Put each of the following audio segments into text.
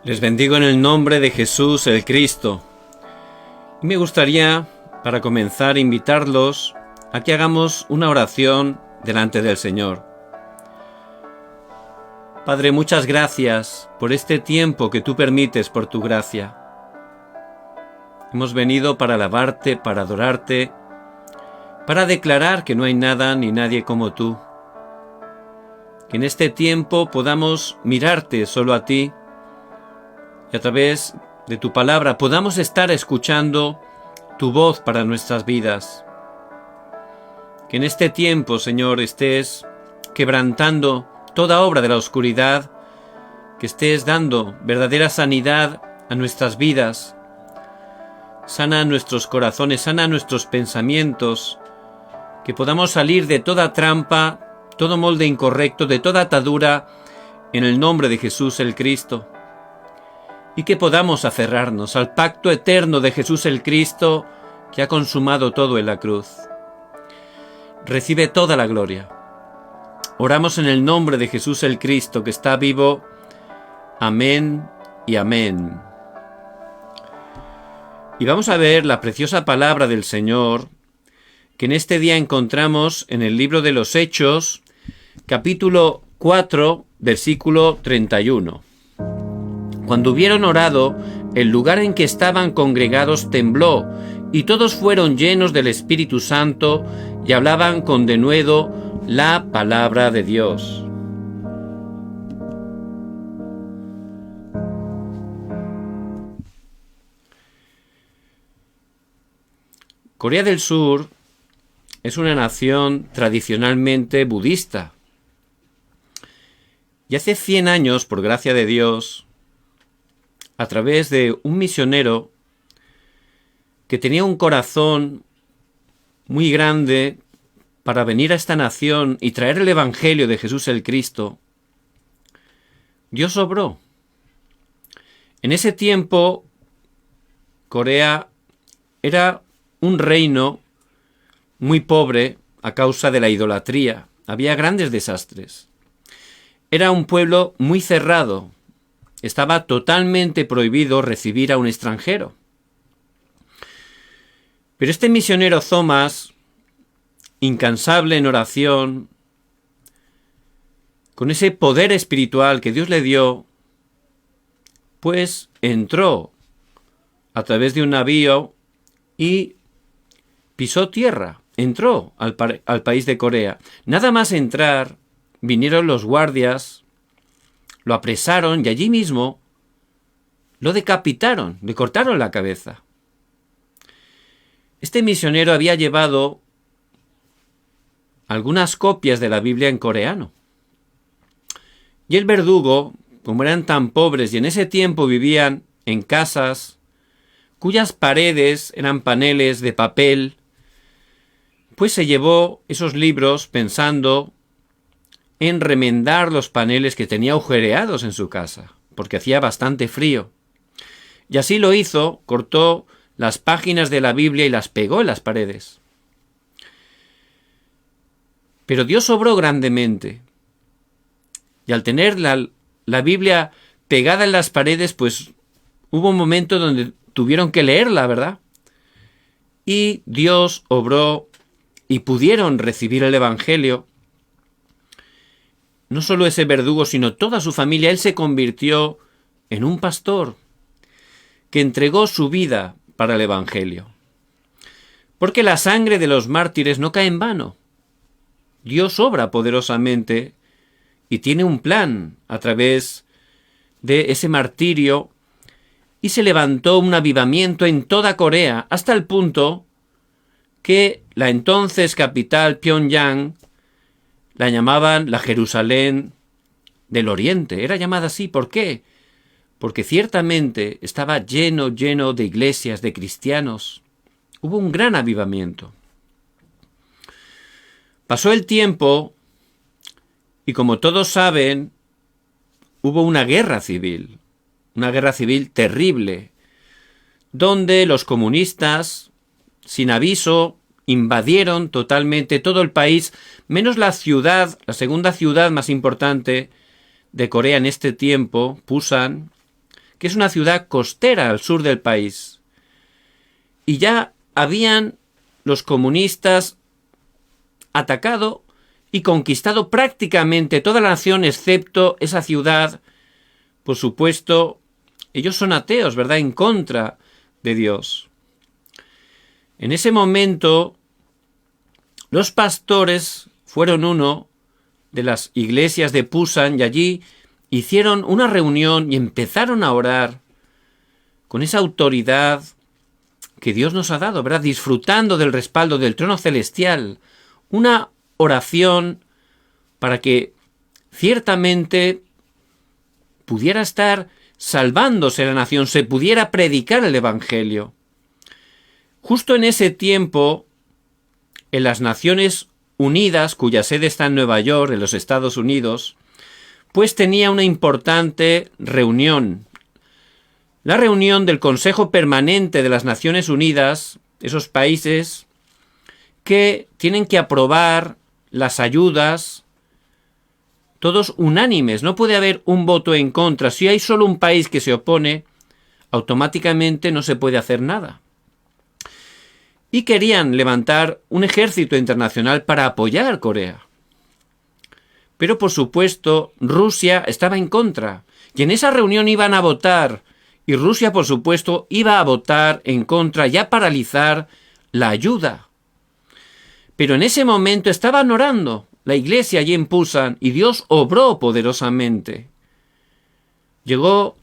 Les bendigo en el nombre de Jesús el Cristo. Y me gustaría, para comenzar, invitarlos a que hagamos una oración delante del Señor. Padre, muchas gracias por este tiempo que tú permites por tu gracia. Hemos venido para alabarte, para adorarte, para declarar que no hay nada ni nadie como tú. Que en este tiempo podamos mirarte solo a ti y a través de tu palabra podamos estar escuchando tu voz para nuestras vidas. Que en este tiempo, Señor, estés quebrantando toda obra de la oscuridad, que estés dando verdadera sanidad a nuestras vidas. Sana nuestros corazones, sana nuestros pensamientos, que podamos salir de toda trampa, todo molde incorrecto, de toda atadura, en el nombre de Jesús el Cristo. Y que podamos aferrarnos al pacto eterno de Jesús el Cristo, que ha consumado todo en la cruz. Recibe toda la gloria. Oramos en el nombre de Jesús el Cristo, que está vivo. Amén y amén. Y vamos a ver la preciosa palabra del Señor, que en este día encontramos en el libro de los Hechos, capítulo 4, versículo 31. Cuando hubieron orado, el lugar en que estaban congregados tembló, y todos fueron llenos del Espíritu Santo y hablaban con denuedo la palabra de Dios. Corea del Sur es una nación tradicionalmente budista. Y hace 100 años, por gracia de Dios, a través de un misionero que tenía un corazón muy grande para venir a esta nación y traer el Evangelio de Jesús el Cristo, Dios obró. En ese tiempo, Corea era un reino muy pobre a causa de la idolatría. Había grandes desastres. Era un pueblo muy cerrado. Estaba totalmente prohibido recibir a un extranjero. Pero este misionero Thomas, incansable en oración, con ese poder espiritual que Dios le dio, pues entró a través de un navío y pisó tierra, entró al país de Corea. Nada más entrar, vinieron los guardias, lo apresaron y allí mismo lo decapitaron, le cortaron la cabeza. Este misionero había llevado algunas copias de la Biblia en coreano. Y el verdugo, como eran tan pobres y en ese tiempo vivían en casas cuyas paredes eran paneles de papel, pues se llevó esos libros pensando en remendar los paneles que tenía agujereados en su casa, porque hacía bastante frío. Y así lo hizo, cortó las páginas de la Biblia y las pegó en las paredes. Pero Dios obró grandemente. Y al tener la Biblia pegada en las paredes, pues hubo un momento donde tuvieron que leerla, ¿verdad? Y Dios obró y pudieron recibir el Evangelio. No solo ese verdugo, sino toda su familia. Él se convirtió en un pastor que entregó su vida para el Evangelio. Porque la sangre de los mártires no cae en vano. Dios obra poderosamente y tiene un plan a través de ese martirio, y se levantó un avivamiento en toda Corea hasta el punto que la entonces capital Pyongyang la llamaban la Jerusalén del Oriente. Era llamada así. ¿Por qué? Porque ciertamente estaba lleno de iglesias, de cristianos. Hubo un gran avivamiento. Pasó el tiempo y, como todos saben, hubo una guerra civil terrible, donde los comunistas, sin aviso, invadieron totalmente todo el país, menos la ciudad, la segunda ciudad más importante de Corea en este tiempo, Pusan, que es una ciudad costera al sur del país. Y ya habían los comunistas atacado y conquistado prácticamente toda la nación excepto esa ciudad. Por supuesto, ellos son ateos, ¿verdad?, en contra de Dios. En ese momento, los pastores fueron uno de las iglesias de Pusan y allí hicieron una reunión y empezaron a orar con esa autoridad que Dios nos ha dado, ¿verdad?, disfrutando del respaldo del trono celestial. Una oración para que ciertamente pudiera estar salvándose la nación, se pudiera predicar el Evangelio. Justo en ese tiempo, en las Naciones Unidas, cuya sede está en Nueva York, en los Estados Unidos, pues tenía una importante reunión. La reunión del Consejo Permanente de las Naciones Unidas, esos países que tienen que aprobar las ayudas, todos unánimes, no puede haber un voto en contra. Si hay solo un país que se opone, automáticamente no se puede hacer nada. Y querían levantar un ejército internacional para apoyar Corea. Pero por supuesto, Rusia estaba en contra. Y en esa reunión iban a votar. Y Rusia, por supuesto, iba a votar en contra y a paralizar la ayuda. Pero en ese momento estaban orando la iglesia allí en Pusan y Dios obró poderosamente. Llegó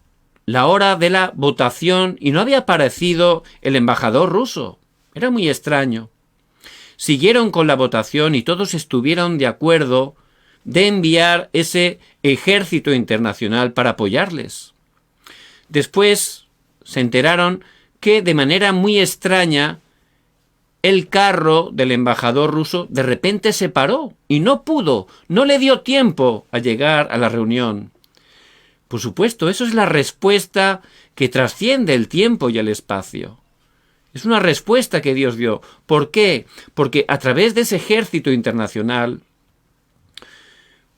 la hora de la votación y no había aparecido el embajador ruso. Era muy extraño. Siguieron con la votación y todos estuvieron de acuerdo de enviar ese ejército internacional para apoyarles. Después se enteraron que de manera muy extraña el carro del embajador ruso de repente se paró y no le dio tiempo a llegar a la reunión. Por supuesto, eso es la respuesta que trasciende el tiempo y el espacio. Es una respuesta que Dios dio. ¿Por qué? Porque a través de ese ejército internacional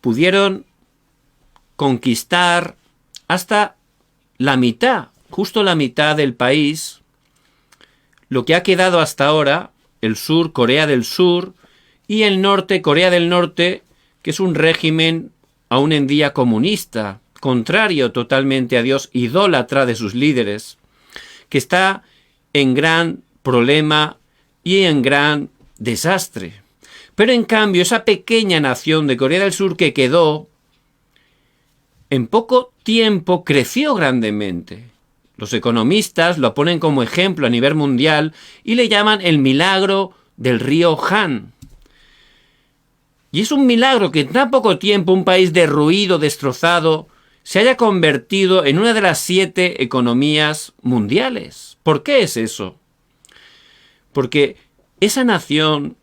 pudieron conquistar hasta la mitad, justo la mitad del país, lo que ha quedado hasta ahora, el sur, Corea del Sur, y el norte, Corea del Norte, que es un régimen aún en día comunista, contrario totalmente a Dios, idólatra de sus líderes, que está en gran problema y en gran desastre. Pero en cambio, esa pequeña nación de Corea del Sur que quedó, en poco tiempo creció grandemente. Los economistas lo ponen como ejemplo a nivel mundial y le llaman el milagro del río Han. Y es un milagro que en tan poco tiempo un país derruido, destrozado, se haya convertido en una de las 7 economías mundiales. ¿Por qué es eso? Porque esa nación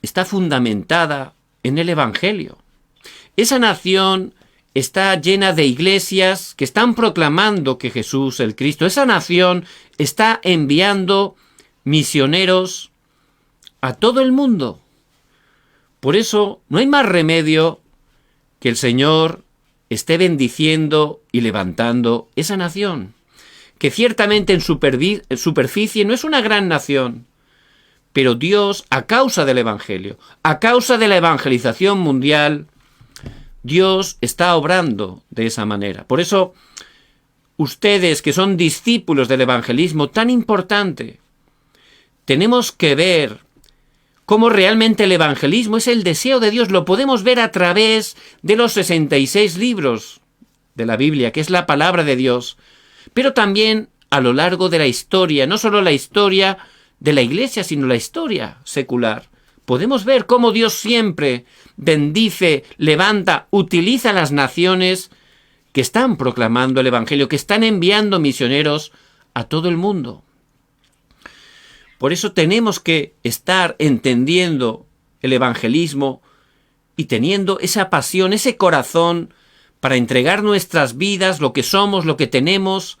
está fundamentada en el Evangelio. Esa nación está llena de iglesias que están proclamando que Jesús, el Cristo, esa nación está enviando misioneros a todo el mundo. Por eso no hay más remedio que el Señor esté bendiciendo y levantando esa nación, que ciertamente en superficie no es una gran nación, pero Dios, a causa del Evangelio, a causa de la evangelización mundial, Dios está obrando de esa manera. Por eso, ustedes que son discípulos del evangelismo tan importante, tenemos que ver cómo realmente el evangelismo es el deseo de Dios. Lo podemos ver a través de los 66 libros de la Biblia, que es la palabra de Dios, pero también a lo largo de la historia, no solo la historia de la iglesia, sino la historia secular. Podemos ver cómo Dios siempre bendice, levanta, utiliza a las naciones que están proclamando el Evangelio, que están enviando misioneros a todo el mundo. Por eso tenemos que estar entendiendo el evangelismo y teniendo esa pasión, ese corazón para entregar nuestras vidas, lo que somos, lo que tenemos,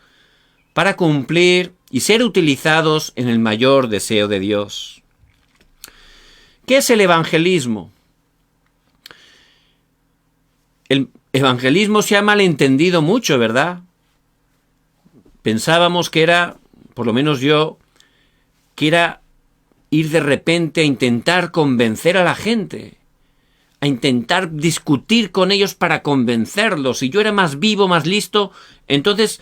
para cumplir y ser utilizados en el mayor deseo de Dios. ¿Qué es el evangelismo? El evangelismo se ha malentendido mucho, ¿verdad? pensábamos que era, por lo menos yo, que era ir de repente a intentar convencer a la gente, a intentar discutir con ellos para convencerlos. Si yo era más vivo, más listo, entonces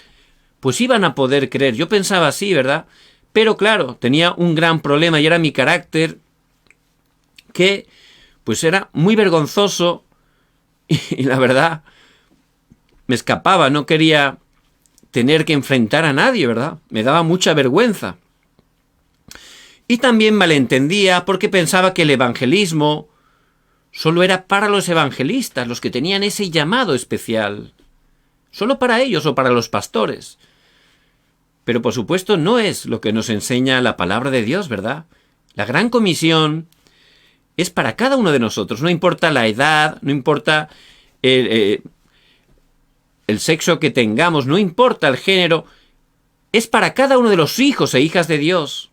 pues iban a poder creer. Yo pensaba así, ¿verdad? Pero claro, tenía un gran problema y era mi carácter, que pues era muy vergonzoso y la verdad me escapaba, no quería tener que enfrentar a nadie, ¿verdad? Me daba mucha vergüenza. Y también malentendía porque pensaba que el evangelismo solo era para los evangelistas, los que tenían ese llamado especial. Solo para ellos o para los pastores. Pero por supuesto no es lo que nos enseña la palabra de Dios, ¿verdad? La gran comisión es para cada uno de nosotros, no importa la edad, no importa el sexo que tengamos, no importa el género, es para cada uno de los hijos e hijas de Dios.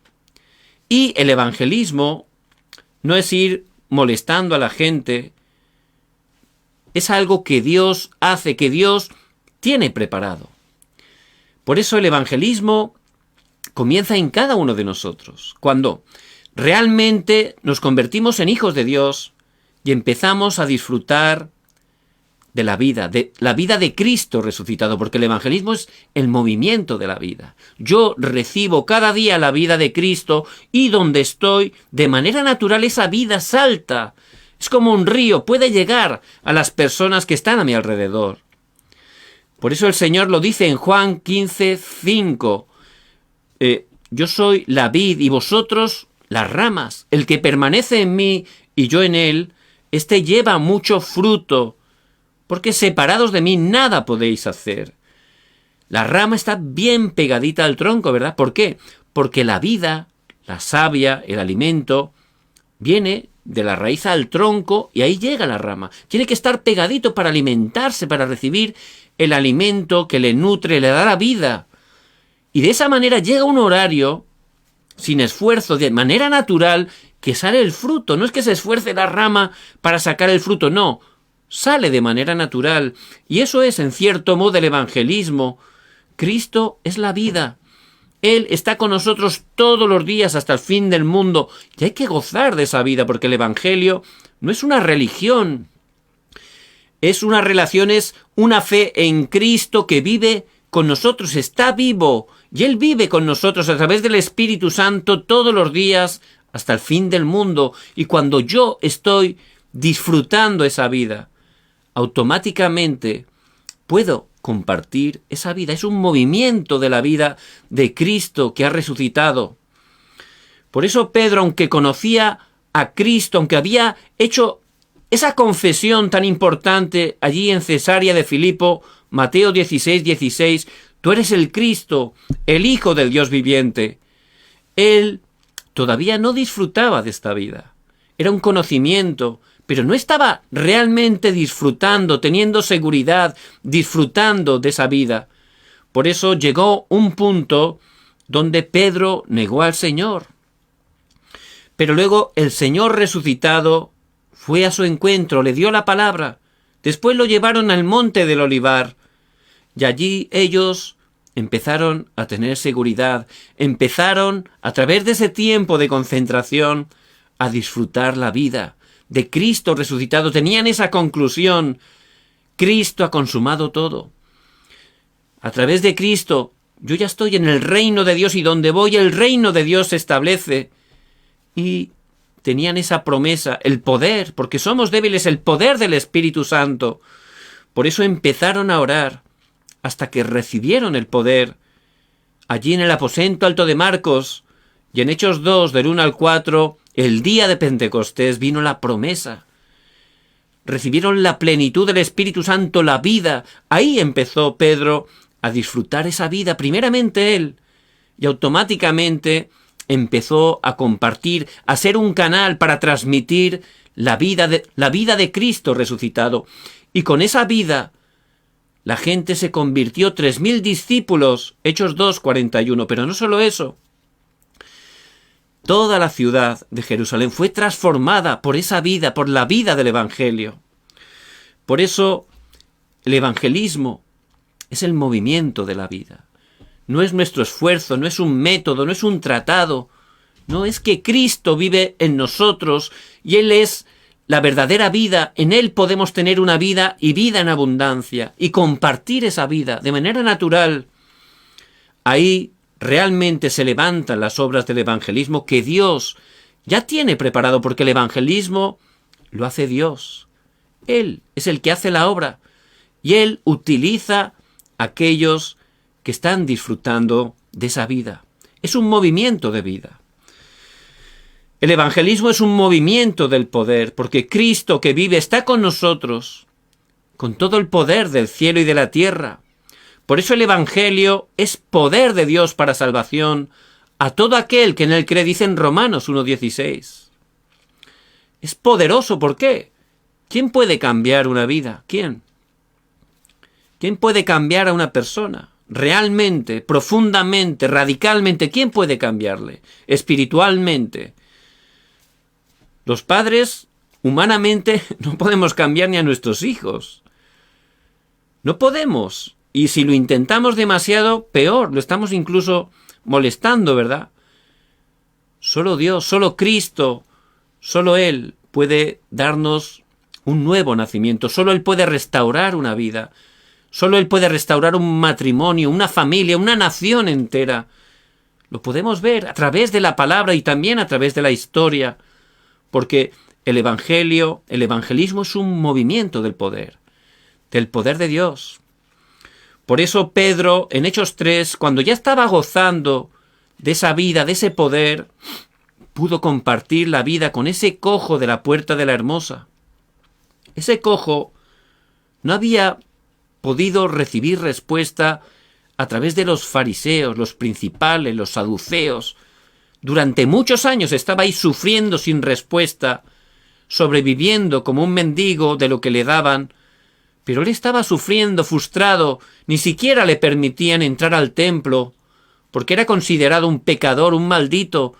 Y el evangelismo no es ir molestando a la gente, es algo que Dios hace, que Dios tiene preparado. Por eso el evangelismo comienza en cada uno de nosotros, cuando realmente nos convertimos en hijos de Dios y empezamos a disfrutar de la vida de Cristo resucitado, porque el evangelismo es el movimiento de la vida. Yo recibo cada día la vida de Cristo y donde estoy, de manera natural, esa vida salta. Es como un río, puede llegar a las personas que están a mi alrededor. Por eso el Señor lo dice en Juan 15:5. Yo soy la vid y vosotros las ramas. El que permanece en mí y yo en él, éste lleva mucho fruto, porque separados de mí nada podéis hacer. La rama está bien pegadita al tronco, ¿verdad? ¿Por qué? Porque la vida, la savia, el alimento, viene de la raíz al tronco y ahí llega la rama. Tiene que estar pegadito para alimentarse, para recibir el alimento que le nutre, le da la vida. Y de esa manera llega un horario, sin esfuerzo, de manera natural, que sale el fruto. No es que se esfuerce la rama para sacar el fruto, no. Sale de manera natural. Y eso es, en cierto modo, el evangelismo. Cristo es la vida. Él está con nosotros todos los días hasta el fin del mundo. Y hay que gozar de esa vida, porque el evangelio no es una religión. Es una relación, es una fe en Cristo que vive con nosotros, está vivo. Y Él vive con nosotros a través del Espíritu Santo todos los días hasta el fin del mundo. Y cuando yo estoy disfrutando esa vida, automáticamente puedo compartir esa vida. Es un movimiento de la vida de Cristo que ha resucitado. Por eso Pedro, aunque conocía a Cristo, aunque había hecho esa confesión tan importante allí en Cesarea de Filipo, Mateo 16:16, tú eres el Cristo, el Hijo del Dios viviente. Él todavía no disfrutaba de esta vida. Era un conocimiento, pero no estaba realmente disfrutando, teniendo seguridad, disfrutando de esa vida. Por eso llegó un punto donde Pedro negó al Señor. Pero luego el Señor resucitado fue a su encuentro, le dio la palabra. Después lo llevaron al monte del Olivar y allí ellos empezaron a tener seguridad, empezaron a través de ese tiempo de concentración a disfrutar la vida de Cristo resucitado. Tenían esa conclusión: Cristo ha consumado todo. A través de Cristo yo ya estoy en el reino de Dios y donde voy el reino de Dios se establece. Y tenían esa promesa, el poder, porque somos débiles, el poder del Espíritu Santo. Por eso empezaron a orar hasta que recibieron el poder. Allí en el aposento alto de Marcos y en Hechos 2, del 1 al 4, el día de Pentecostés vino la promesa. Recibieron la plenitud del Espíritu Santo, la vida. Ahí empezó Pedro a disfrutar esa vida, primeramente él, y automáticamente empezó a compartir, a ser un canal para transmitir la vida de Cristo resucitado. Y con esa vida la gente se convirtió, 3.000 discípulos, Hechos 2:41. Pero no solo eso. Toda la ciudad de Jerusalén fue transformada por esa vida, por la vida del Evangelio. Por eso el evangelismo es el movimiento de la vida. no es nuestro esfuerzo, no es un método, no es un tratado. No, es que Cristo vive en nosotros y Él es la verdadera vida. En Él podemos tener una vida y vida en abundancia y compartir esa vida de manera natural. Ahí realmente se levantan las obras del evangelismo que Dios ya tiene preparado, porque el evangelismo lo hace Dios. Él es el que hace la obra y Él utiliza a aquellos que están disfrutando de esa vida. Es un movimiento de vida. El evangelismo es un movimiento del poder, porque Cristo que vive está con nosotros, con todo el poder del cielo y de la tierra. Por eso el evangelio es poder de Dios para salvación a todo aquel que en él cree, dice en Romanos 1:16. Es poderoso, ¿por qué? ¿Quién puede cambiar una vida? ¿Quién? ¿Quién puede cambiar a una persona? Realmente, profundamente, radicalmente, ¿quién puede cambiarle? Espiritualmente. Los padres, humanamente, no podemos cambiar ni a nuestros hijos. No podemos. Y si lo intentamos demasiado, peor. Lo estamos incluso molestando, ¿verdad? Solo Dios, solo Cristo, solo Él puede darnos un nuevo nacimiento. Solo Él puede restaurar una vida. Solo Él puede restaurar un matrimonio, una familia, una nación entera. Lo podemos ver a través de la palabra y también a través de la historia. Porque el evangelismo es un movimiento del poder de Dios. Por eso Pedro, en Hechos 3, cuando ya estaba gozando de esa vida, de ese poder, pudo compartir la vida con ese cojo de la puerta de la Hermosa. Ese cojo no había podido recibir respuesta a través de los fariseos, los principales, los saduceos. Durante muchos años estaba ahí sufriendo sin respuesta, sobreviviendo como un mendigo de lo que le daban, pero él estaba sufriendo, frustrado, ni siquiera le permitían entrar al templo, porque era considerado un pecador, un maldito.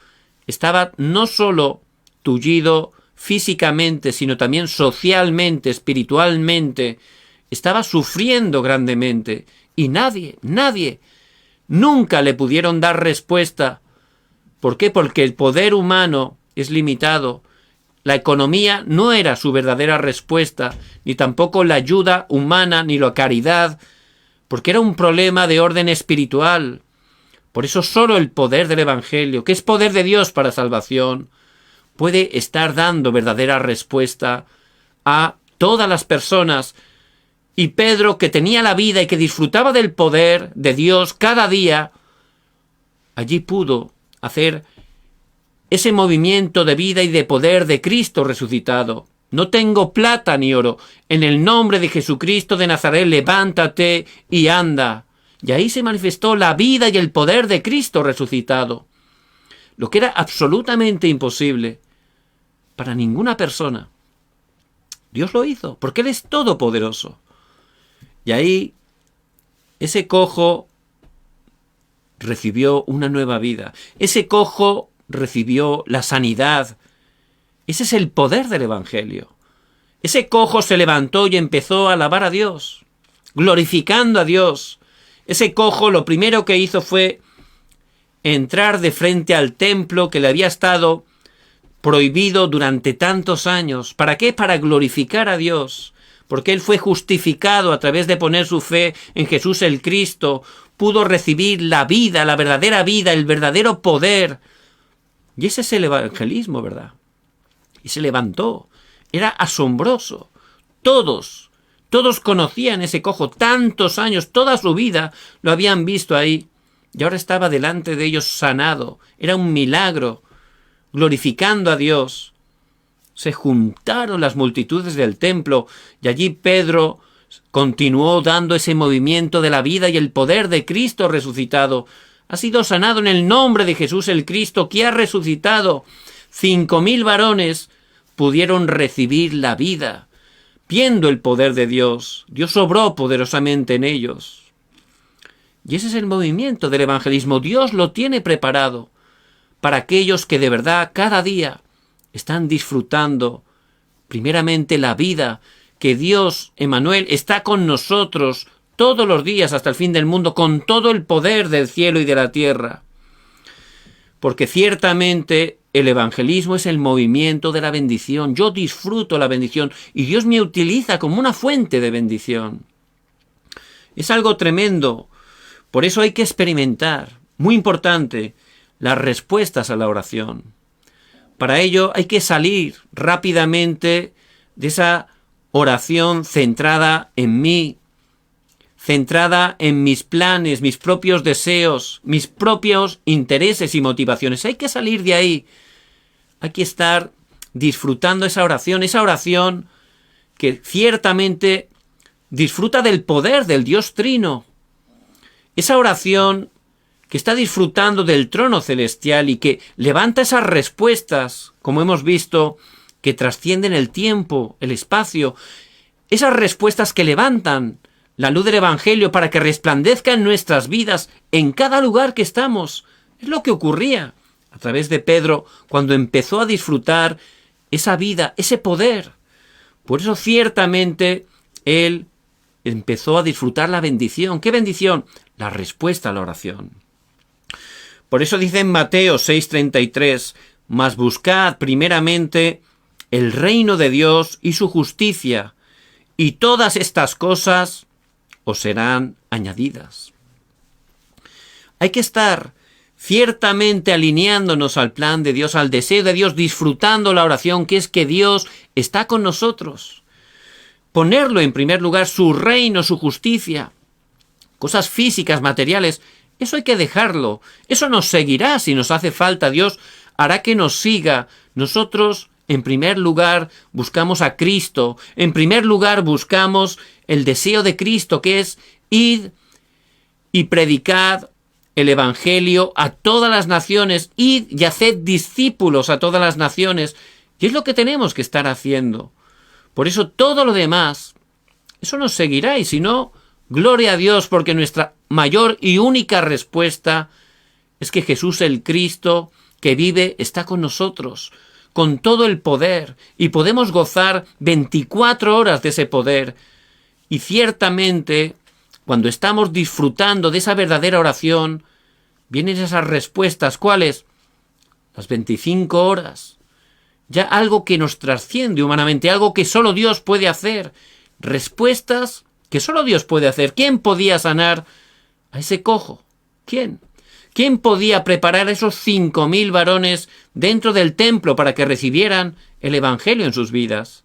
Estaba no solo tullido físicamente, sino también socialmente, espiritualmente. Estaba sufriendo grandemente, y nadie, nunca le pudieron dar respuesta. ¿Por qué? Porque el poder humano es limitado. La economía no era su verdadera respuesta, ni tampoco la ayuda humana, ni la caridad, porque era un problema de orden espiritual. Por eso solo el poder del Evangelio, que es poder de Dios para salvación, puede estar dando verdadera respuesta a todas las personas. Y Pedro, que tenía la vida y que disfrutaba del poder de Dios cada día, allí pudo hacer ese movimiento de vida y de poder de Cristo resucitado. No tengo plata ni oro. En el nombre de Jesucristo de Nazaret, levántate y anda. Y ahí se manifestó la vida y el poder de Cristo resucitado. Lo que era absolutamente imposible para ninguna persona. Dios lo hizo, porque Él es todopoderoso. Y ahí ese cojo recibió una nueva vida. Ese cojo recibió la sanidad. Ese es el poder del Evangelio. Ese cojo se levantó y empezó a alabar a Dios, glorificando a Dios. Ese cojo lo primero que hizo fue entrar de frente al templo que le había estado prohibido durante tantos años. ¿Para qué? Para glorificar a Dios. Porque él fue justificado a través de poner su fe en Jesús el Cristo. Pudo recibir la vida, la verdadera vida, el verdadero poder. Y ese es el evangelismo, ¿verdad? Y se levantó. Era asombroso. Todos conocían ese cojo. Tantos años, toda su vida lo habían visto ahí. Y ahora estaba delante de ellos sanado. Era un milagro. Glorificando a Dios. Se juntaron las multitudes del templo y allí Pedro continuó dando ese movimiento de la vida y el poder de Cristo resucitado. Ha sido sanado en el nombre de Jesús el Cristo que ha resucitado. 5.000 varones pudieron recibir la vida, viendo el poder de Dios. Dios obró poderosamente en ellos. Y ese es el movimiento del evangelismo. Dios lo tiene preparado para aquellos que de verdad cada día están disfrutando primeramente la vida, que Dios, Emmanuel, está con nosotros todos los días hasta el fin del mundo, con todo el poder del cielo y de la tierra. Porque ciertamente el evangelismo es el movimiento de la bendición. Yo disfruto la bendición y Dios me utiliza como una fuente de bendición. Es algo tremendo. Por eso hay que experimentar, muy importante, las respuestas a la oración. Para ello hay que salir rápidamente de esa oración centrada en mí, centrada en mis planes, mis propios deseos, mis propios intereses y motivaciones. Hay que salir de ahí. Hay que estar disfrutando esa oración que ciertamente disfruta del poder del Dios Trino. Esa oración que está disfrutando del trono celestial y que levanta esas respuestas, como hemos visto, que trascienden el tiempo, el espacio, esas respuestas que levantan la luz del Evangelio para que resplandezca en nuestras vidas, en cada lugar que estamos. Es lo que ocurría a través de Pedro cuando empezó a disfrutar esa vida, ese poder. Por eso ciertamente él empezó a disfrutar la bendición. ¿Qué bendición? La respuesta a la oración. Por eso dice en Mateo 6:33, mas buscad primeramente el reino de Dios y su justicia, y todas estas cosas os serán añadidas. Hay que estar ciertamente alineándonos al plan de Dios, al deseo de Dios, disfrutando la oración, que es que Dios está con nosotros. Ponerlo en primer lugar, su reino, su justicia, cosas físicas, materiales, eso hay que dejarlo. Eso nos seguirá si nos hace falta. Dios hará que nos siga. Nosotros, en primer lugar, buscamos a Cristo. En primer lugar, buscamos el deseo de Cristo, que es id y predicad el Evangelio a todas las naciones. Id y haced discípulos a todas las naciones. Y es lo que tenemos que estar haciendo. Por eso todo lo demás, eso nos seguirá. Y si no, gloria a Dios, porque nuestra mayor y única respuesta es que Jesús el Cristo que vive está con nosotros, con todo el poder, y podemos gozar 24 horas de ese poder. Y ciertamente, cuando estamos disfrutando de esa verdadera oración, vienen esas respuestas. ¿Cuáles? Las 25 horas. Ya algo que nos trasciende humanamente, algo que solo Dios puede hacer. Respuestas que solo Dios puede hacer. ¿Quién podía sanar a ese cojo? ¿Quién? ¿Quién podía preparar a esos 5.000 varones dentro del templo para que recibieran el Evangelio en sus vidas?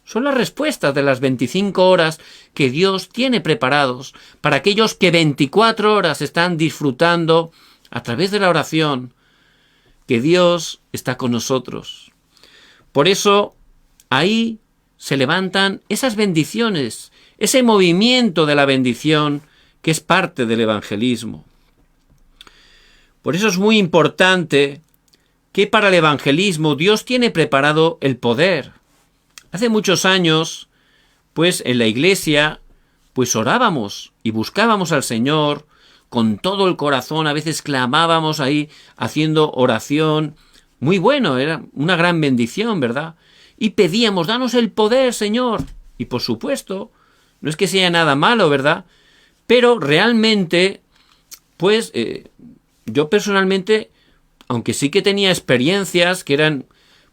Son las respuestas de las 25 horas que Dios tiene preparados para aquellos que 24 horas están disfrutando a través de la oración, que Dios está con nosotros. Por eso, ahí se levantan esas bendiciones, ese movimiento de la bendición que es parte del evangelismo. Por eso es muy importante que para el evangelismo Dios tiene preparado el poder. Hace muchos años, pues en la iglesia, pues orábamos y buscábamos al Señor con todo el corazón, a veces clamábamos ahí haciendo oración. Muy bueno, era una gran bendición, ¿verdad? Y pedíamos, danos el poder, Señor. Y por supuesto, no es que sea nada malo, ¿verdad? Pero realmente, pues, yo personalmente, aunque sí que tenía experiencias que eran,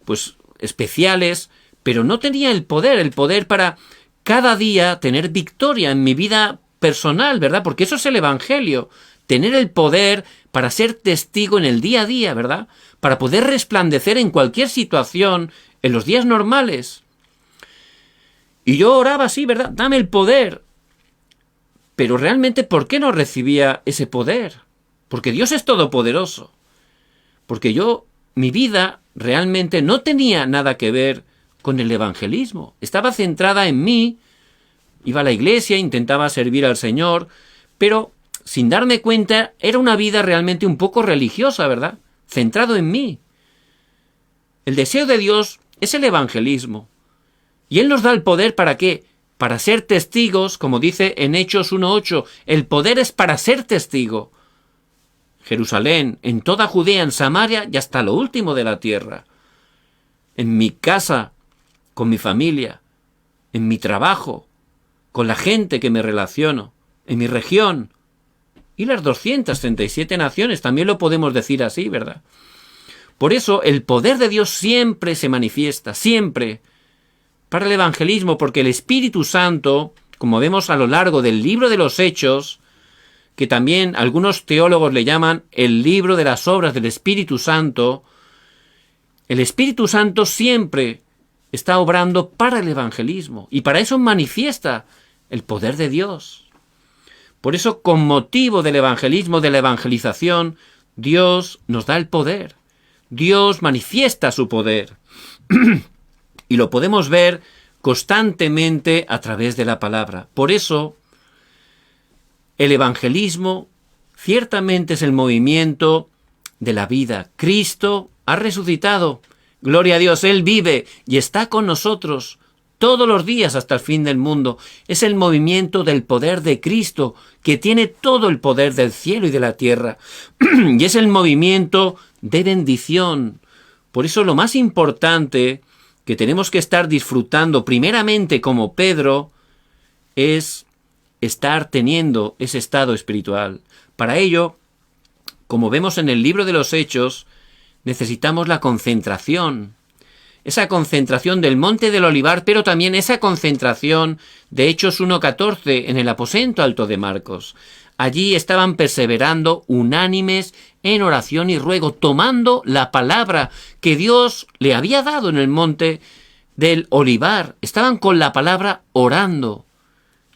pues, especiales, pero no tenía el poder para cada día tener victoria en mi vida personal, ¿verdad? Porque eso es el Evangelio, tener el poder para ser testigo en el día a día, ¿verdad? Para poder resplandecer en cualquier situación, en los días normales. Y yo oraba así, ¿verdad? Dame el poder. Pero realmente, ¿por qué no recibía ese poder? Porque Dios es todopoderoso. Porque mi vida realmente no tenía nada que ver con el evangelismo. Estaba centrada en mí, iba a la iglesia, intentaba servir al Señor, pero sin darme cuenta era una vida realmente un poco religiosa, ¿verdad? Centrado en mí. El deseo de Dios es el evangelismo. Y Él nos da el poder ¿para qué? Para ser testigos, como dice en Hechos 1:8, el poder es para ser testigo. Jerusalén, en toda Judea, en Samaria y hasta lo último de la tierra. En mi casa, con mi familia, en mi trabajo, con la gente que me relaciono. en mi región. Y las 237 naciones, también lo podemos decir así, ¿verdad? Por eso el poder de Dios siempre se manifiesta, siempre, para el evangelismo, porque el Espíritu Santo, como vemos a lo largo del libro de los Hechos, que también algunos teólogos le llaman el libro de las obras del Espíritu Santo, el Espíritu Santo siempre está obrando para el evangelismo, y para eso manifiesta el poder de Dios. Por eso, con motivo del evangelismo, de la evangelización, Dios nos da el poder. Dios manifiesta su poder. Y lo podemos ver constantemente a través de la palabra. Por eso, el evangelismo ciertamente es el movimiento de la vida. Cristo ha resucitado. Gloria a Dios, Él vive y está con nosotros todos los días hasta el fin del mundo. Es el movimiento del poder de Cristo, que tiene todo el poder del cielo y de la tierra. Y es el movimiento de bendición. Por eso lo más importante que tenemos que estar disfrutando, primeramente como Pedro, es estar teniendo ese estado espiritual. Para ello, como vemos en el libro de los Hechos, necesitamos la concentración. Esa concentración del Monte del Olivar, pero también esa concentración de Hechos 1:14 en el aposento alto de Marcos. Allí estaban perseverando unánimes en oración y ruego, tomando la palabra que Dios le había dado en el Monte del Olivar. Estaban con la palabra orando.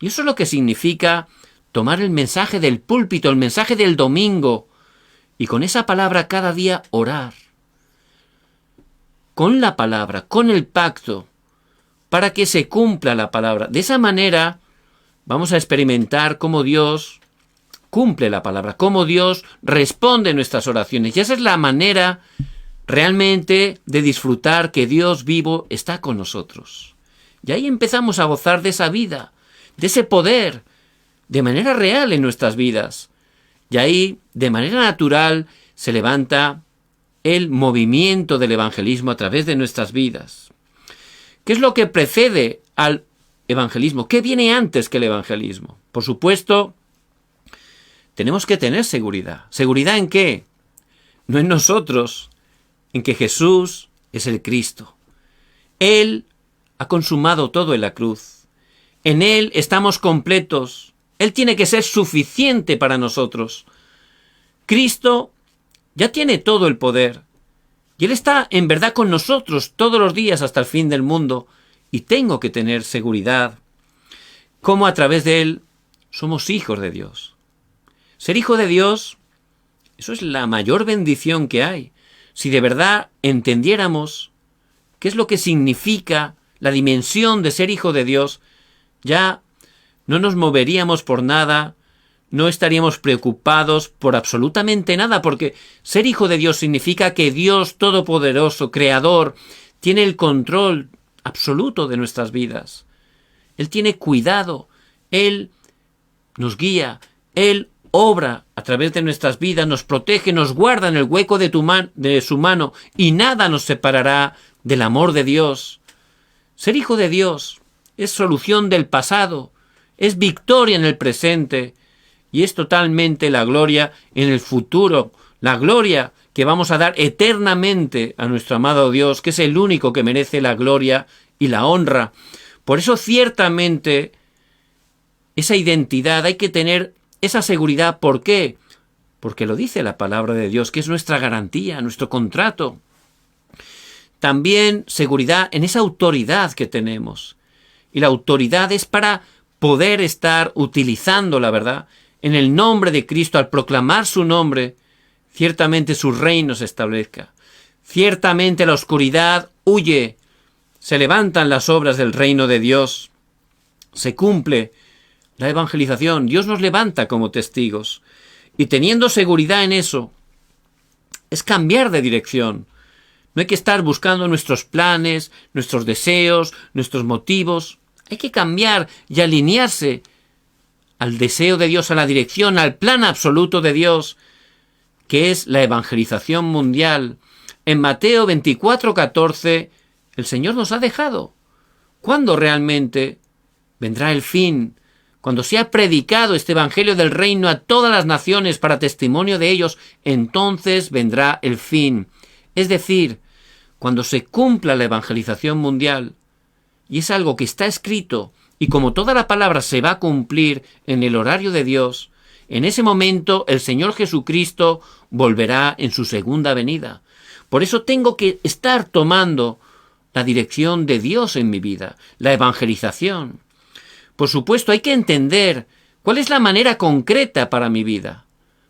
Y eso es lo que significa tomar el mensaje del púlpito, el mensaje del domingo, y con esa palabra cada día orar. Con la palabra, con el pacto, para que se cumpla la palabra. De esa manera vamos a experimentar cómo Dios cumple la palabra, cómo Dios responde nuestras oraciones. Y esa es la manera realmente de disfrutar que Dios vivo está con nosotros. Y ahí empezamos a gozar de esa vida, de ese poder, de manera real en nuestras vidas. Y ahí, de manera natural, se levanta el movimiento del evangelismo a través de nuestras vidas. ¿Qué es lo que precede al evangelismo? ¿Qué viene antes que el evangelismo? Por supuesto, tenemos que tener seguridad. ¿Seguridad en qué? No en nosotros, en que Jesús es el Cristo. Él ha consumado todo en la cruz. En Él estamos completos. Él tiene que ser suficiente para nosotros. Cristo ya tiene todo el poder. Y Él está en verdad con nosotros todos los días hasta el fin del mundo. Y tengo que tener seguridad. Como a través de Él somos hijos de Dios. Ser hijo de Dios, eso es la mayor bendición que hay. Si de verdad entendiéramos qué es lo que significa la dimensión de ser hijo de Dios, ya no nos moveríamos por nada, no estaríamos preocupados por absolutamente nada, porque ser hijo de Dios significa que Dios Todopoderoso, Creador, tiene el control absoluto de nuestras vidas. Él tiene cuidado, Él nos guía, Él obra a través de nuestras vidas, nos protege, nos guarda en el hueco de su mano, y nada nos separará del amor de Dios. Ser hijo de Dios es solución del pasado, es victoria en el presente, y es totalmente la gloria en el futuro, la gloria que vamos a dar eternamente a nuestro amado Dios, que es el único que merece la gloria y la honra. Por eso ciertamente esa identidad hay que tener esa seguridad. ¿Por qué? Porque lo dice la palabra de Dios, que es nuestra garantía, nuestro contrato. También seguridad en esa autoridad que tenemos. Y la autoridad es para poder estar utilizando la verdad en el nombre de Cristo, al proclamar su nombre, ciertamente su reino se establezca. Ciertamente la oscuridad huye, se levantan las obras del reino de Dios, se cumple la evangelización, Dios nos levanta como testigos. Y teniendo seguridad en eso, es cambiar de dirección. No hay que estar buscando nuestros planes, nuestros deseos, nuestros motivos. Hay que cambiar y alinearse al deseo de Dios, a la dirección, al plan absoluto de Dios, que es la evangelización mundial. En Mateo 24:14, el Señor nos ha dejado. ¿Cuándo realmente vendrá el fin? cuando se ha predicado este evangelio del reino a todas las naciones para testimonio de ellos, entonces vendrá el fin. Es decir, cuando se cumpla la evangelización mundial, y es algo que está escrito, y como toda la palabra se va a cumplir en el horario de Dios, en ese momento el Señor Jesucristo volverá en su segunda venida. Por eso tengo que estar tomando la dirección de Dios en mi vida, la evangelización. Por supuesto, hay que entender cuál es la manera concreta para mi vida,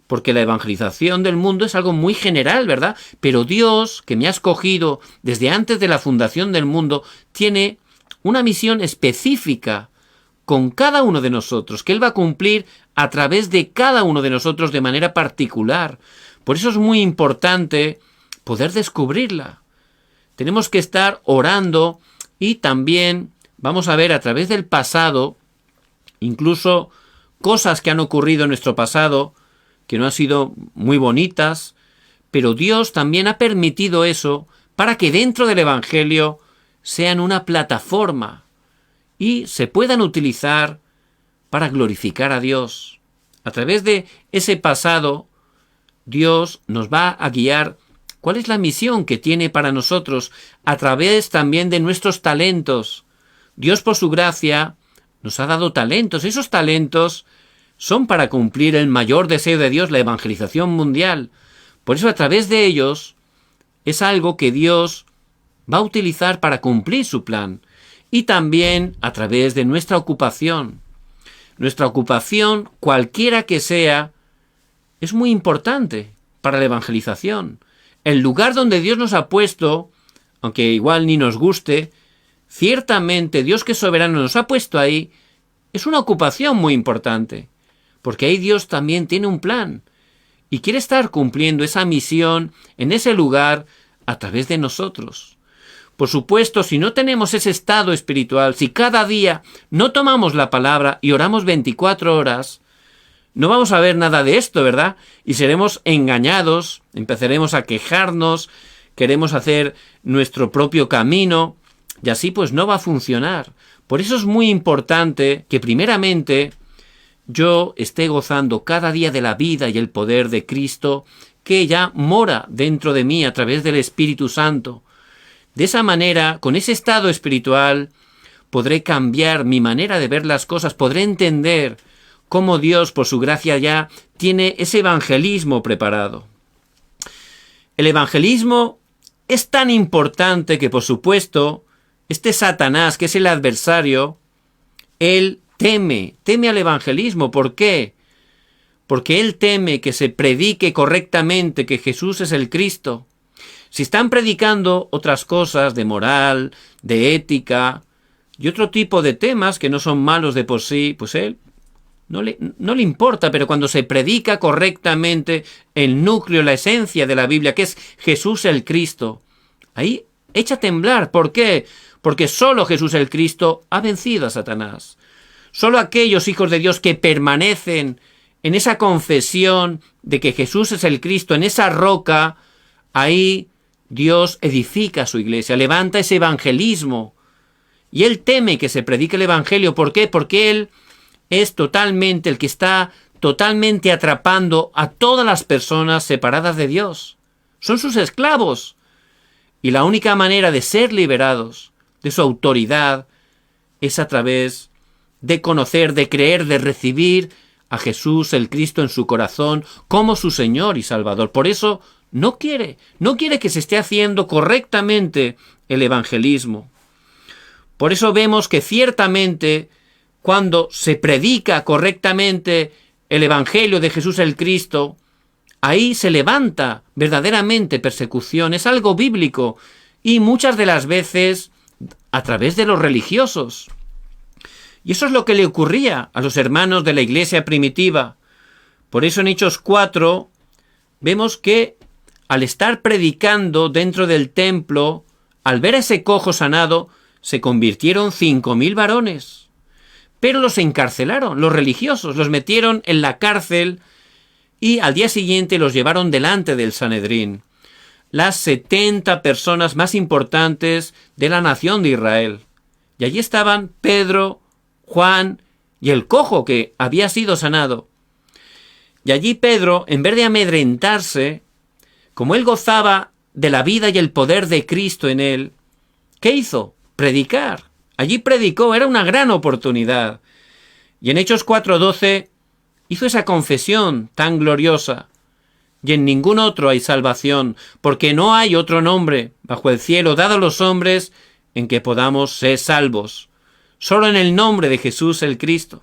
porque la evangelización del mundo es algo muy general, ¿verdad? Pero Dios, que me ha escogido desde antes de la fundación del mundo, tiene una misión específica con cada uno de nosotros, que Él va a cumplir a través de cada uno de nosotros de manera particular. Por eso es muy importante poder descubrirla. Tenemos que estar orando y también vamos a ver a través del pasado, incluso cosas que han ocurrido en nuestro pasado, que no han sido muy bonitas, pero Dios también ha permitido eso para que dentro del Evangelio sean una plataforma y se puedan utilizar para glorificar a Dios. A través de ese pasado, Dios nos va a guiar cuál es la misión que tiene para nosotros a través también de nuestros talentos. Dios, por su gracia, nos ha dado talentos. Esos talentos son para cumplir el mayor deseo de Dios, la evangelización mundial. Por eso, a través de ellos, es algo que Dios va a utilizar para cumplir su plan. Y también a través de nuestra ocupación. Nuestra ocupación, cualquiera que sea, es muy importante para la evangelización. El lugar donde Dios nos ha puesto, aunque igual ni nos guste, ciertamente Dios, que es soberano, nos ha puesto ahí, es una ocupación muy importante, porque ahí Dios también tiene un plan y quiere estar cumpliendo esa misión en ese lugar a través de nosotros. Por supuesto, si no tenemos ese estado espiritual, si cada día no tomamos la palabra y oramos 24 horas, no vamos a ver nada de esto, ¿verdad? Y seremos engañados, empezaremos a quejarnos, queremos hacer nuestro propio camino, y así pues no va a funcionar. Por eso es muy importante que primeramente yo esté gozando cada día de la vida y el poder de Cristo, que ya mora dentro de mí a través del Espíritu Santo. De esa manera, con ese estado espiritual, podré cambiar mi manera de ver las cosas, podré entender cómo Dios, por su gracia, ya tiene ese evangelismo preparado. El evangelismo es tan importante que, por supuesto, este Satanás, que es el adversario, él teme al evangelismo. ¿Por qué? Porque él teme que se predique correctamente que Jesús es el Cristo. Si están predicando otras cosas de moral, de ética y otro tipo de temas que no son malos de por sí, pues él no le importa, pero cuando se predica correctamente el núcleo, la esencia de la Biblia, que es Jesús el Cristo, ahí echa a temblar. ¿Por qué? Porque solo Jesús el Cristo ha vencido a Satanás. Solo aquellos hijos de Dios que permanecen en esa confesión de que Jesús es el Cristo, en esa roca, ahí Dios edifica su iglesia, levanta ese evangelismo. Y Él teme que se predique el evangelio. ¿Por qué? Porque Él es totalmente el que está totalmente atrapando a todas las personas separadas de Dios. Son sus esclavos. Y la única manera de ser liberados de su autoridad es a través de conocer, de creer, de recibir a Jesús el Cristo en su corazón como su Señor y Salvador. Por eso no quiere que se esté haciendo correctamente el evangelismo. Por eso vemos que ciertamente cuando se predica correctamente el evangelio de Jesús el Cristo, ahí se levanta verdaderamente persecución. Es algo bíblico y muchas de las veces a través de los religiosos. Y eso es lo que le ocurría a los hermanos de la iglesia primitiva. Por eso en Hechos 4 vemos que al estar predicando dentro del templo, al ver a ese cojo sanado, se convirtieron 5.000 varones. Pero los encarcelaron, los religiosos, los metieron en la cárcel y al día siguiente los llevaron delante del Sanedrín. Las 70 personas más importantes de la nación de Israel. Y allí estaban Pedro, Juan y el cojo que había sido sanado. Y allí Pedro, en vez de amedrentarse, como él gozaba de la vida y el poder de Cristo en él, ¿qué hizo? Predicar. Allí predicó, era una gran oportunidad. Y en Hechos 4:12 hizo esa confesión tan gloriosa. Y en ningún otro hay salvación, porque no hay otro nombre bajo el cielo dado a los hombres en que podamos ser salvos. Solo en el nombre de Jesús el Cristo.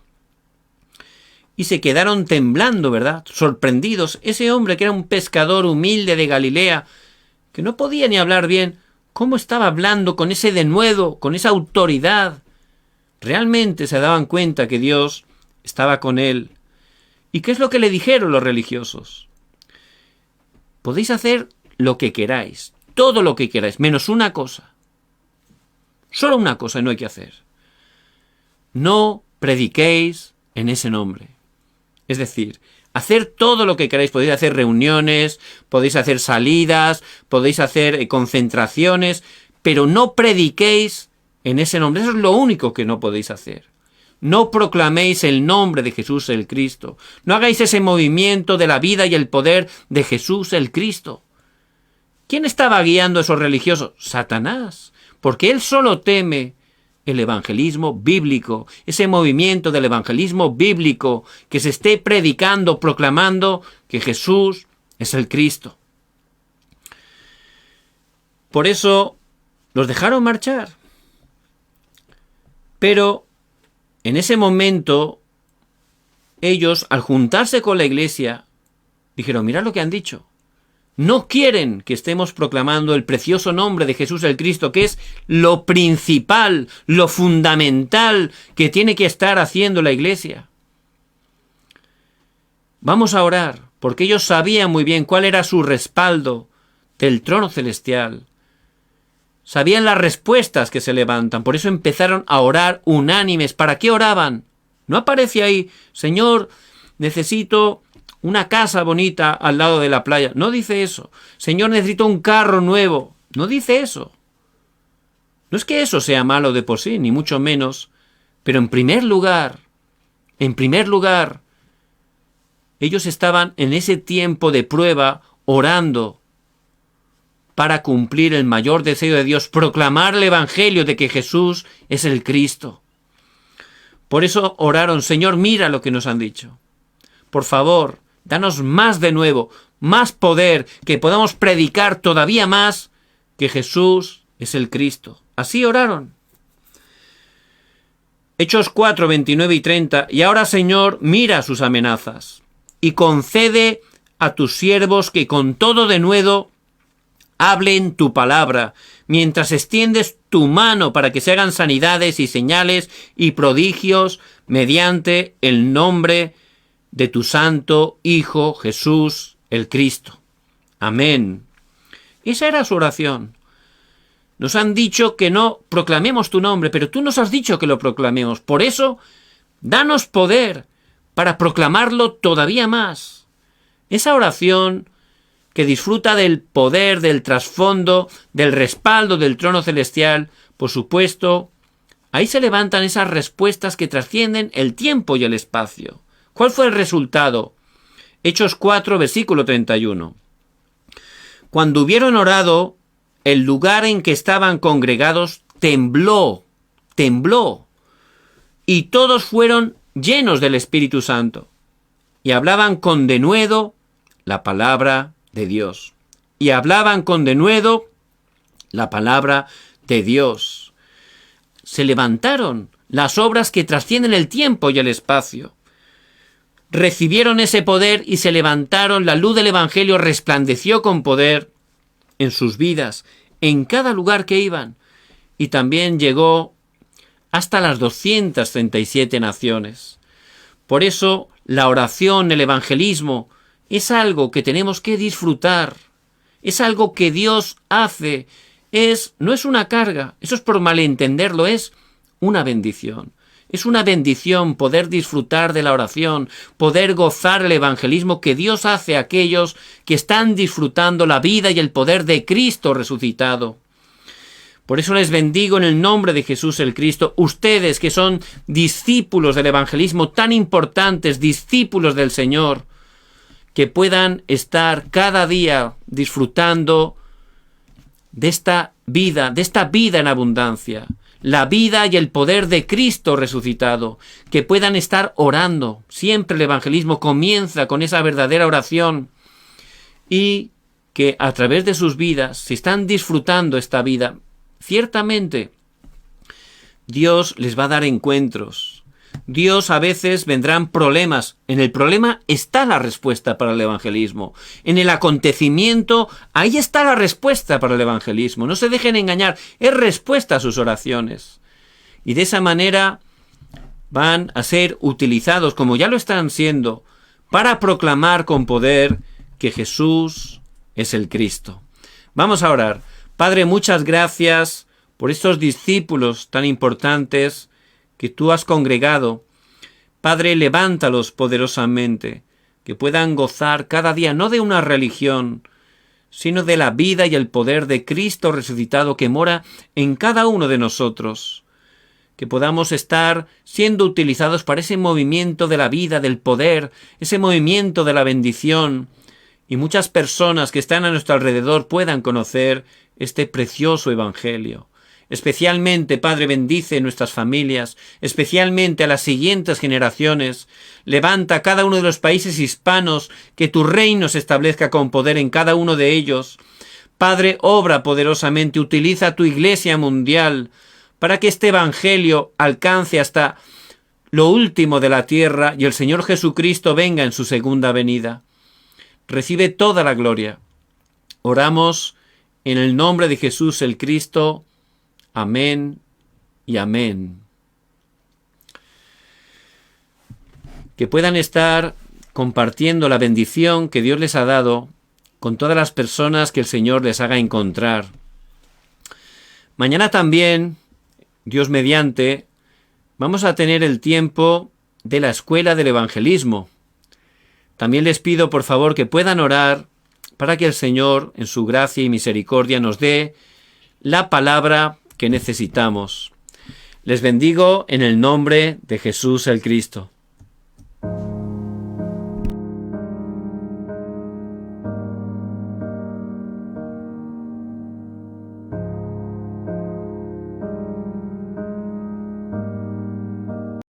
Y se quedaron temblando, ¿verdad? Sorprendidos. Ese hombre que era un pescador humilde de Galilea, que no podía ni hablar bien, ¿cómo estaba hablando con ese denuedo, con esa autoridad? Realmente se daban cuenta que Dios estaba con él. ¿Y qué es lo que le dijeron los religiosos? Podéis hacer lo que queráis, todo lo que queráis, menos una cosa. Solo una cosa no hay que hacer. No prediquéis en ese nombre. Es decir, hacer todo lo que queráis. Podéis hacer reuniones, podéis hacer salidas, podéis hacer concentraciones, pero no prediquéis en ese nombre. Eso es lo único que no podéis hacer. No proclaméis el nombre de Jesús el Cristo. No hagáis ese movimiento de la vida y el poder de Jesús el Cristo. ¿Quién estaba guiando a esos religiosos? Satanás. Porque él solo teme el evangelismo bíblico, ese movimiento del evangelismo bíblico, que se esté predicando, proclamando que Jesús es el Cristo. Por eso los dejaron marchar. Pero en ese momento, ellos, al juntarse con la iglesia, dijeron, mirad lo que han dicho. No quieren que estemos proclamando el precioso nombre de Jesús el Cristo, que es lo principal, lo fundamental que tiene que estar haciendo la iglesia. Vamos a orar, porque ellos sabían muy bien cuál era su respaldo del trono celestial. Sabían las respuestas que se levantan, por eso empezaron a orar unánimes. ¿Para qué oraban? No aparece ahí, Señor, necesito una casa bonita al lado de la playa. No dice eso. Señor, necesito un carro nuevo. No dice eso. No es que eso sea malo de por sí, ni mucho menos. Pero en primer lugar, ellos estaban en ese tiempo de prueba orando para cumplir el mayor deseo de Dios, proclamar el evangelio de que Jesús es el Cristo. Por eso oraron, Señor, mira lo que nos han dicho. Por favor, danos más de nuevo, más poder, que podamos predicar todavía más que Jesús es el Cristo. Así oraron. Hechos 4, 29 y 30. Y ahora, Señor, mira sus amenazas y concede a tus siervos que con todo denuedo hablen tu palabra, mientras extiendes tu mano para que se hagan sanidades y señales y prodigios mediante el nombre de tu santo Hijo Jesús el Cristo. Amén. Esa era su oración. Nos han dicho que no proclamemos tu nombre, pero tú nos has dicho que lo proclamemos. Por eso, danos poder para proclamarlo todavía más. Esa oración que disfruta del poder, del trasfondo, del respaldo del trono celestial, por supuesto, ahí se levantan esas respuestas que trascienden el tiempo y el espacio. ¿Cuál fue el resultado? Hechos 4, versículo 31. Cuando hubieron orado, el lugar en que estaban congregados tembló, y todos fueron llenos del Espíritu Santo, y hablaban con denuedo la palabra de Dios. Y hablaban con denuedo la palabra de Dios. Se levantaron las obras que trascienden el tiempo y el espacio. Recibieron ese poder y se levantaron. La luz del Evangelio resplandeció con poder en sus vidas, en cada lugar que iban. Y también llegó hasta las 237 naciones. Por eso la oración, el evangelismo, es algo que tenemos que disfrutar. Es algo que Dios hace. No es una carga. Eso es por malentenderlo. Es una bendición. Es una bendición poder disfrutar de la oración, poder gozar el evangelismo que Dios hace a aquellos que están disfrutando la vida y el poder de Cristo resucitado. Por eso les bendigo en el nombre de Jesús el Cristo, ustedes que son discípulos del evangelismo tan importantes, discípulos del Señor, que puedan estar cada día disfrutando de esta vida en abundancia, la vida y el poder de Cristo resucitado, que puedan estar orando. Siempre el evangelismo comienza con esa verdadera oración y que a través de sus vidas, si están disfrutando esta vida, ciertamente Dios les va a dar encuentros. Dios a veces vendrán problemas. En el problema está la respuesta para el evangelismo. En el acontecimiento, ahí está la respuesta para el evangelismo. No se dejen engañar, es respuesta a sus oraciones. Y de esa manera van a ser utilizados, como ya lo están siendo, para proclamar con poder que Jesús es el Cristo. Vamos a orar. Padre, muchas gracias por estos discípulos tan importantes que tú has congregado. Padre, levántalos poderosamente, que puedan gozar cada día no de una religión, sino de la vida y el poder de Cristo resucitado que mora en cada uno de nosotros. Que podamos estar siendo utilizados para ese movimiento de la vida, del poder, ese movimiento de la bendición, y muchas personas que están a nuestro alrededor puedan conocer este precioso evangelio. Especialmente, Padre, bendice nuestras familias, especialmente a las siguientes generaciones. Levanta a cada uno de los países hispanos, que tu reino se establezca con poder en cada uno de ellos. Padre, obra poderosamente, utiliza tu iglesia mundial para que este evangelio alcance hasta lo último de la tierra y el Señor Jesucristo venga en su segunda venida. Recibe toda la gloria. Oramos en el nombre de Jesús el Cristo. Amén y amén. Que puedan estar compartiendo la bendición que Dios les ha dado con todas las personas que el Señor les haga encontrar. Mañana también, Dios mediante, vamos a tener el tiempo de la Escuela del Evangelismo. También les pido, por favor, que puedan orar para que el Señor, en su gracia y misericordia, nos dé la palabra que necesitamos. Les bendigo en el nombre de Jesús el Cristo.